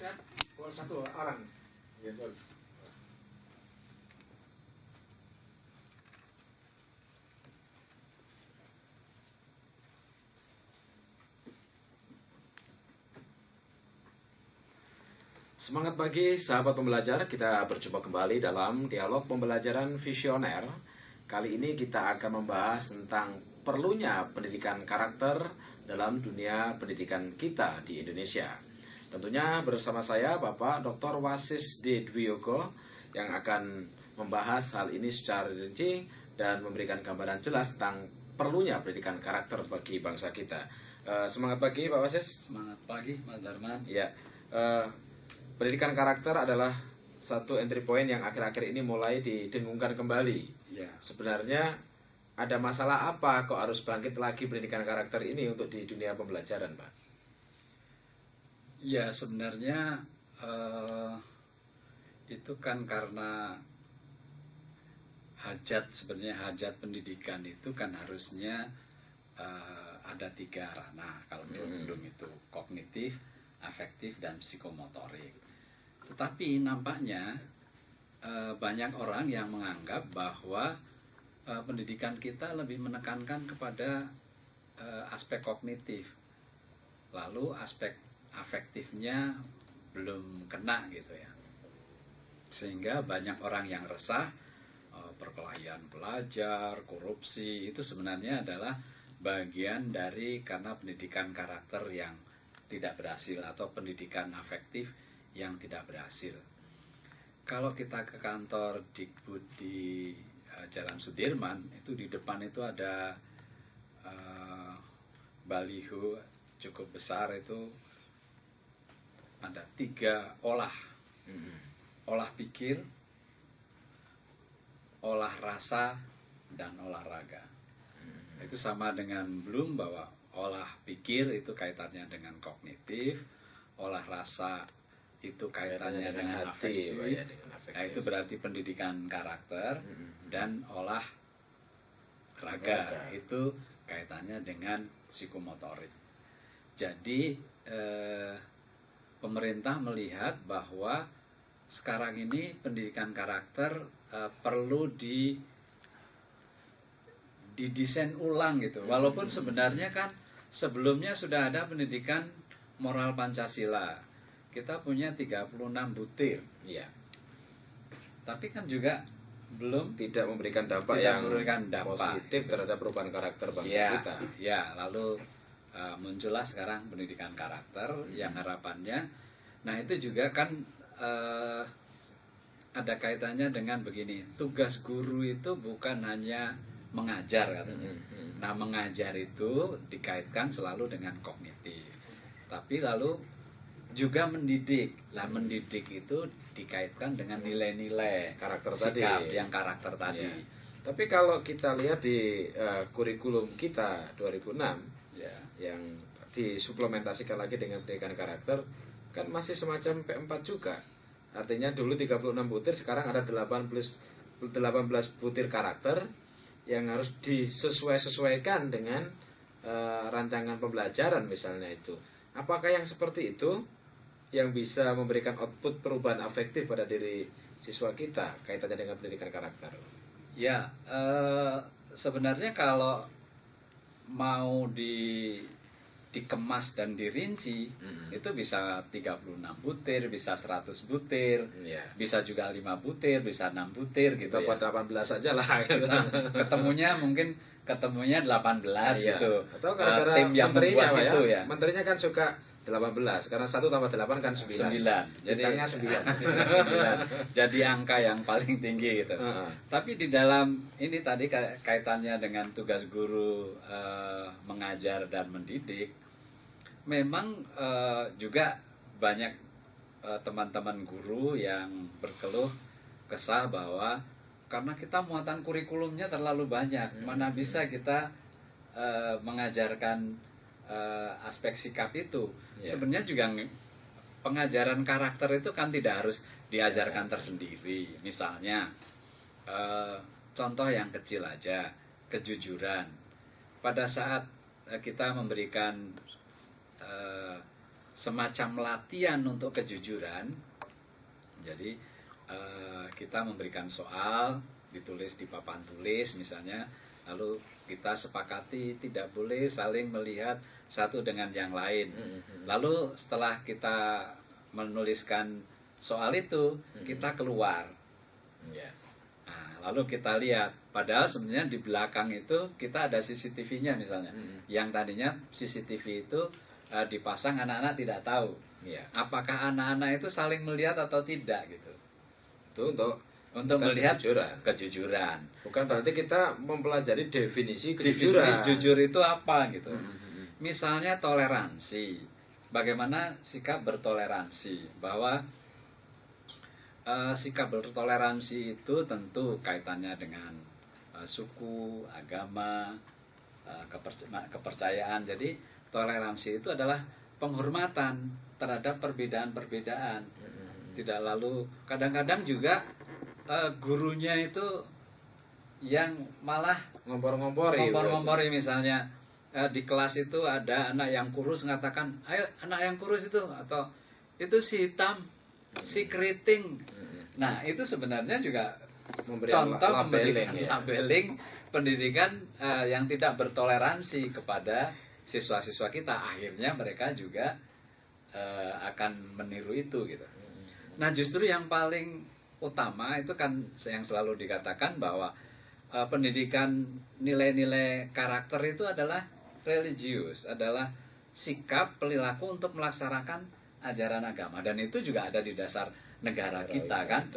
saya satu orang gitu. Semangat pagi sahabat pembelajar, kita berjumpa kembali dalam dialog pembelajaran visioner. Kali ini kita akan membahas tentang perlunya pendidikan karakter dalam dunia pendidikan kita di Indonesia. Tentunya bersama saya Bapak Dr. Wasis D. Dwiyoko yang akan membahas hal ini secara rinci dan memberikan gambaran jelas tentang perlunya pendidikan karakter bagi bangsa kita. Semangat pagi Pak Wasis. Semangat pagi Mas Darman. Ya. Pendidikan karakter adalah satu entry point yang akhir-akhir ini mulai didengungkan kembali. Ya. Sebenarnya ada masalah apa kok harus bangkit lagi pendidikan karakter ini untuk di dunia pembelajaran, Pak? Ya, sebenarnya itu kan karena hajat pendidikan itu kan harusnya ada 3 ranah kalau belum itu kognitif, afektif, dan psikomotorik. Tetapi nampaknya banyak orang yang menganggap bahwa pendidikan kita lebih menekankan kepada aspek kognitif, lalu aspek afektifnya belum kena gitu ya, sehingga banyak orang yang resah. Perkelahian pelajar, korupsi itu sebenarnya adalah bagian dari karena pendidikan karakter yang tidak berhasil atau pendidikan afektif yang tidak berhasil. Kalau kita ke kantor Dikbud di Jalan Sudirman, itu di depan itu ada baliho cukup besar, itu ada 3 olah pikir, olah rasa, dan olahraga. Itu sama dengan Bloom bahwa olah pikir itu kaitannya dengan kognitif, olah rasa itu kaitannya dengan hati, afektif. ya, dengan afektif. Nah, itu berarti pendidikan karakter. Dan olah raga itu kaitannya dengan psikomotorik. Jadi pemerintah melihat bahwa sekarang ini pendidikan karakter perlu didesain ulang gitu. Walaupun sebenarnya kan sebelumnya sudah ada pendidikan moral Pancasila. Kita punya 36 butir. Iya. Tapi kan juga belum Tidak memberikan dampak positif gitu, terhadap perubahan karakter bangsa kita. Ya, lalu muncullah sekarang pendidikan karakter yang harapannya. Nah, itu juga kan ada kaitannya dengan begini. Tugas guru itu bukan hanya mengajar katanya. Nah, mengajar itu dikaitkan selalu dengan kognitif. Tapi lalu juga mendidik. Lah, mendidik itu dikaitkan dengan nilai-nilai Karakter sikap tadi. yang karakter tadi. Ya. Tapi kalau kita lihat di kurikulum kita 2006 Ya. yang disuplementasikan lagi dengan pendidikan karakter, kan masih semacam P4 juga. Artinya dulu 36 butir, sekarang ada 18 butir karakter yang harus disesuaikan dengan rancangan pembelajaran misalnya itu. Apakah yang seperti itu yang bisa memberikan output perubahan afektif pada diri siswa kita kaitannya dengan pendidikan karakter? Ya, sebenarnya kalau mau dikemas dan dirinci, itu bisa 36 butir, bisa 100 butir, bisa juga 5 butir, bisa 6 butir gitu. Kita buat 18 aja lah. Ketemunya 18 gitu. Atau gara-gara tim yang menterinya, membuat itu ya. Menterinya kan suka 18, karena 1 tambah 8 kan 9. Jadi 9. Jadi angka yang paling tinggi gitu. Tapi di dalam ini tadi kaitannya dengan tugas guru mengajar dan mendidik, memang juga banyak teman-teman guru yang berkeluh kesah bahwa karena kita muatan kurikulumnya terlalu banyak, mana bisa kita mengajarkan aspek sikap itu. Sebenarnya juga pengajaran karakter itu kan tidak harus diajarkan tersendiri. Misalnya contoh yang kecil aja, kejujuran. Pada saat kita memberikan semacam latihan untuk kejujuran. Jadi kita memberikan soal ditulis di papan tulis misalnya, lalu kita sepakati tidak boleh saling melihat satu dengan yang lain. Lalu setelah kita menuliskan soal itu, kita keluar. Nah, lalu kita lihat, padahal sebenarnya di belakang itu kita ada CCTV-nya misalnya. Yang tadinya CCTV itu dipasang, anak-anak tidak tahu. Apakah anak-anak itu saling melihat atau tidak gitu. Itu untuk melihat kejujuran. Bukan berarti kita mempelajari definisi kejujuran. Definisi jujur itu apa gitu. Misalnya toleransi. Bagaimana sikap bertoleransi? Bahwa sikap bertoleransi itu tentu kaitannya dengan suku, agama, kepercayaan. Jadi toleransi itu adalah penghormatan terhadap perbedaan-perbedaan. Tidak lalu kadang-kadang juga gurunya itu yang malah ngompor-ngompori misalnya di kelas itu ada anak yang kurus mengatakan, ayo anak yang kurus itu, atau itu si hitam, si keriting. Nah itu sebenarnya juga contoh labeling pendidikan yang tidak bertoleransi kepada siswa-siswa kita. Akhirnya mereka juga akan meniru itu gitu. Nah justru yang paling utama itu kan yang selalu dikatakan bahwa pendidikan nilai-nilai karakter itu adalah religius, adalah sikap perilaku untuk melaksanakan ajaran agama, dan itu juga ada di dasar negara kita kan.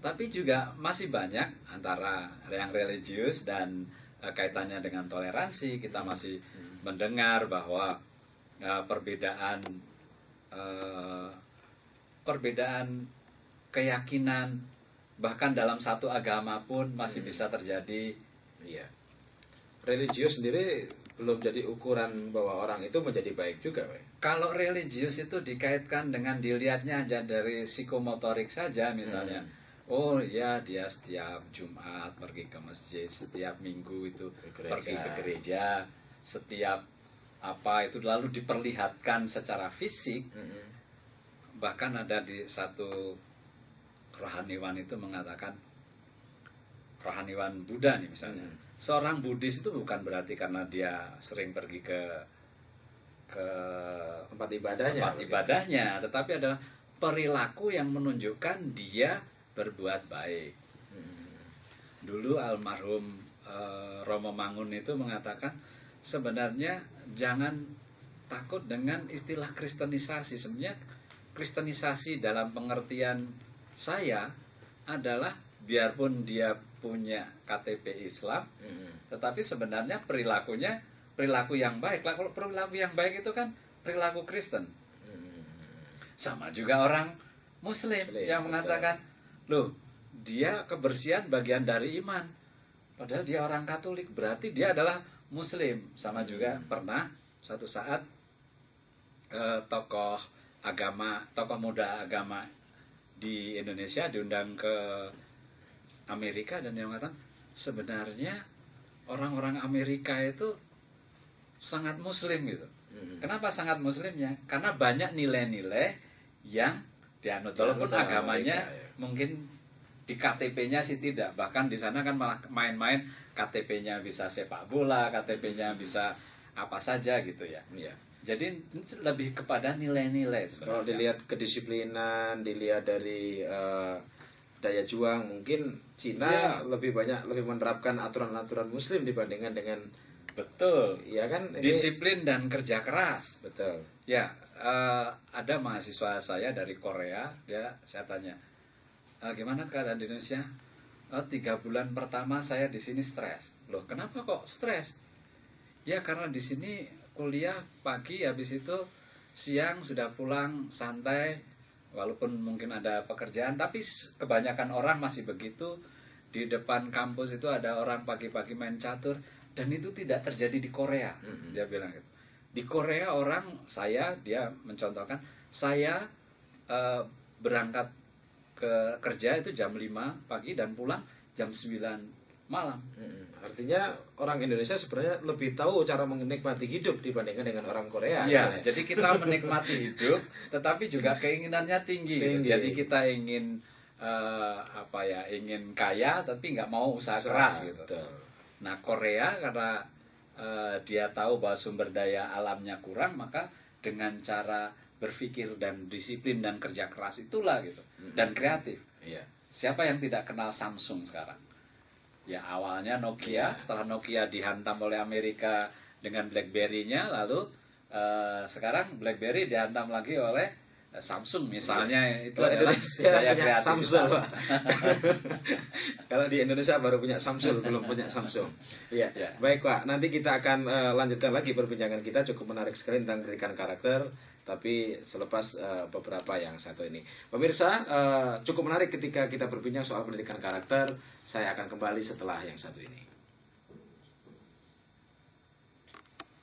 Tapi juga masih banyak antara yang religius dan kaitannya dengan toleransi. Kita masih mendengar bahwa perbedaan keyakinan bahkan dalam satu agama pun masih bisa terjadi. Religius sendiri belum jadi ukuran bahwa orang itu menjadi baik juga, Kalau religius itu dikaitkan dengan dilihatnya aja dari psikomotorik saja misalnya. Oh ya, dia setiap Jumat pergi ke masjid, setiap Minggu itu pergi ke gereja, setiap apa itu lalu diperlihatkan secara fisik. Bahkan ada di satu rohaniwan itu mengatakan, rohaniwan Buddha nih misalnya, seorang Buddhis itu bukan berarti karena dia sering pergi ke tempat ibadahnya, tetapi adalah perilaku yang menunjukkan dia berbuat baik. Dulu almarhum Romo Mangun itu mengatakan sebenarnya jangan takut dengan istilah kristenisasi. Sebenarnya kristenisasi dalam pengertian saya adalah biarpun dia punya KTP Islam, tetapi sebenarnya perilakunya perilaku yang baik. Kalau perilaku yang baik itu kan perilaku Kristen. Sama juga orang Muslim yang mengatakan, loh, dia kebersihan bagian dari iman, padahal dia orang Katolik, berarti dia adalah Muslim. Sama juga pernah suatu saat tokoh muda agama di Indonesia diundang ke Amerika, dan dia mengatakan sebenarnya orang-orang Amerika itu sangat Muslim gitu. Kenapa sangat Muslimnya? Karena banyak nilai-nilai yang dianut, walaupun agamanya mungkin di KTP-nya sih tidak. Bahkan di sana kan malah main-main, KTP-nya bisa sepak bola, KTP-nya bisa apa saja gitu ya. Jadi lebih kepada nilai-nilai. Kalau dilihat kedisiplinan, dilihat dari daya juang, mungkin Cina lebih menerapkan aturan-aturan Muslim dibandingkan dengan ya kan, disiplin dan kerja keras. Ya, ada mahasiswa saya dari Korea, saya tanya, gimana keadaan di Indonesia? 3 bulan pertama saya di sini stres. Loh, kenapa kok stres? Ya karena di sini kuliah pagi, habis itu siang sudah pulang santai, walaupun mungkin ada pekerjaan, tapi kebanyakan orang masih begitu. Di depan kampus itu ada orang pagi-pagi main catur, dan itu tidak terjadi di Korea. Dia bilang gitu. Di Korea dia mencontohkan, saya berangkat ke kerja itu jam 5 pagi dan pulang jam 9 malam. Artinya orang Indonesia sebenarnya lebih tahu cara menikmati hidup dibandingkan dengan orang Korea. Iya, gitu ya. jadi kita menikmati hidup, tetapi juga keinginannya tinggi. Gitu. Tinggi. Jadi kita ingin ingin kaya, tapi nggak mau usaha keras gitu. Betul. Nah, Korea karena dia tahu bahwa sumber daya alamnya kurang, maka dengan cara berpikir dan disiplin dan kerja keras itulah gitu, dan kreatif. Iya. Siapa yang tidak kenal Samsung sekarang? Ya awalnya Nokia, setelah Nokia dihantam oleh Amerika dengan BlackBerry-nya, lalu sekarang BlackBerry dihantam lagi oleh Samsung misalnya. Itu adalah Indonesia daya punya kreativitas. Samsung, Pak. Kalau di Indonesia baru punya Samsung, belum punya Samsung. Iya. Ya. Baik, Pak. Nanti kita akan lanjutkan lagi perbincangan kita, cukup menarik sekali tentang pendidikan karakter, tapi selepas beberapa yang satu ini. Pemirsa, cukup menarik ketika kita berbincang soal pendidikan karakter. Saya akan kembali setelah yang satu ini.